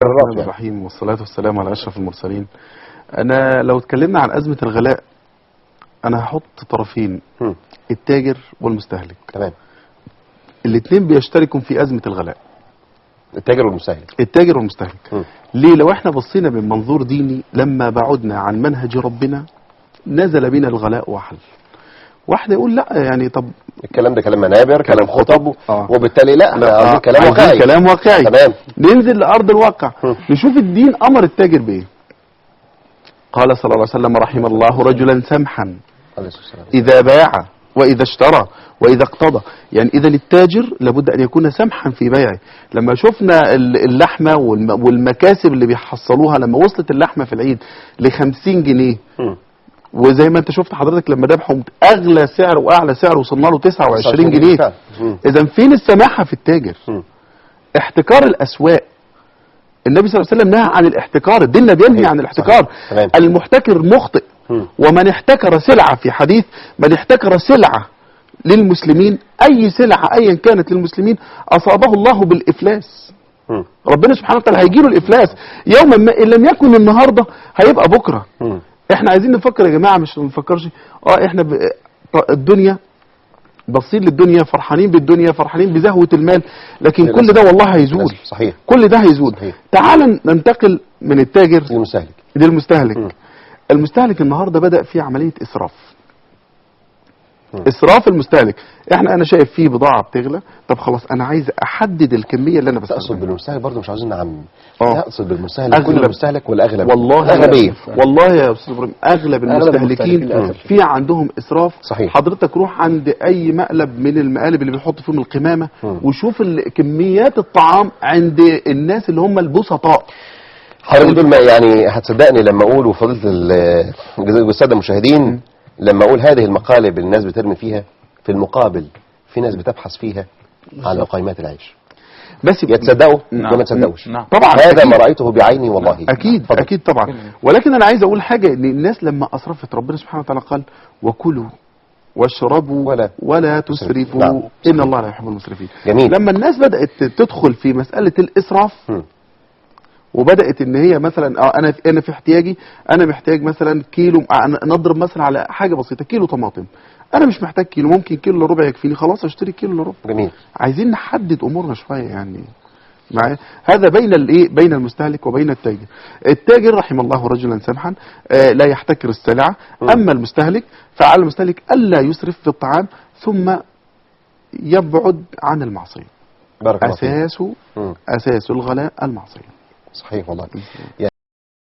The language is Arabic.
الرحمن الرحيم والصلاة والسلام على أشرف المرسلين. أنا لو اتكلمنا عن أزمة الغلاء أنا هحط طرفين، التاجر والمستهلك. تمام. الاثنين بيشتركوا في أزمة الغلاء، التاجر والمستهلك. التاجر والمستهلك. ليه؟ لو احنا بصينا من منظور ديني، لما بعدنا عن منهج ربنا نزل بنا الغلاء وحل. واحد يقول لا يعني طب الكلام ده كلام منابر، كلام خطب، وبالتالي لا كلام واقعي. كلام واقعي. تمام. ننزل لأرض الواقع نشوف الدين أمر التاجر بإيه. قال صلى الله عليه وسلم: رحم الله رجلا سمحا إذا باع وإذا اشترى وإذا اقتضى. يعني إذا للتاجر لابد أن يكون سمحا في بيعه. لما شفنا اللحمة والمكاسب اللي بيحصلوها، لما وصلت اللحمة في العيد ل50 جنيه، وزي ما انت شفت حضرتك لما ذبحوا اغلى سعر واعلى سعر وصلنا له 29 جنيه. اذا فين السماحه في التاجر؟ احتكار الاسواق. النبي صلى الله عليه وسلم نهى عن الاحتكار، ديننا بينهي عن الاحتكار. المحتكر مخطئ. ومن احتكر سلعه، في حديث من احتكر سلعه للمسلمين، اي سلعه ايا كانت للمسلمين، اصابه الله بالافلاس. ربنا سبحانه وتعالى هيجيله الافلاس يوما ما، ان لم يكن النهارده هيبقى بكره. احنا عايزين نفكر يا جماعه، مش نفكرش احنا الدنيا باصين للدنيا، فرحانين بالدنيا، فرحانين بزهوه المال، لكن كل ده والله هيزول. صحيح. كل ده هيزول. تعال ننتقل من التاجر للمستهلك. المستهلك النهارده بدأ في عمليه اسراف. اسراف المستهلك. انا شايف فيه بضاعه بتغلى، طب خلاص انا عايز احدد الكميه اللي انا بستخدمها. تقصد بالمستهلك برضه، مش عاوزين نعمم. تقصد بالمستهلك كل المستهلك ولا اغلب؟ والله اغلبيه. والله يا استاذ ابراهيم اغلب المستهلكين في عندهم اسراف. صحيح. حضرتك روح عند اي مقلب من المقالب اللي بيحط فيهم القمامه وشوف كميات الطعام عند الناس اللي هم البسطاء. حضرتك دول يعني هتصدقني لما اقول، وفضيله الساده المشاهدين، لما اقول هذه المقالب اللي الناس بترمي فيها، في المقابل في ناس بتبحث فيها عن لقيمات العيش. بس يتصدقوا وما تصدقوش. طبعا هذا ما رايته بعيني والله. اكيد فضل. اكيد طبعا. ولكن انا عايز اقول حاجه، ان الناس لما اسرفت ربنا سبحانه وتعالى قال: وكلوا واشربوا ولا تسرفوا ان الله لا يحب المسرفين. جميل. لما الناس بدات تدخل في مساله الاسراف وبدات ان هي مثلا انا في احتياجي، انا محتاج مثلا كيلو، نضرب مثلا على حاجه بسيطه، كيلو طماطم، انا مش محتاج كيلو، ممكن كيلو الا ربع يكفيني، خلاص اشتري كيلو الا ربع. جميل. عايزين نحدد امورنا شويه يعني معايا. هذا بين المستهلك وبين التاجر. التاجر رحم الله رجلا سمحا لا يحتكر السلعه. اما المستهلك فعلى المستهلك الا يسرف في الطعام، ثم يبعد عن المعصيه. بارك الله فيك. اساس الغلاء المعصيه. صحيح والله.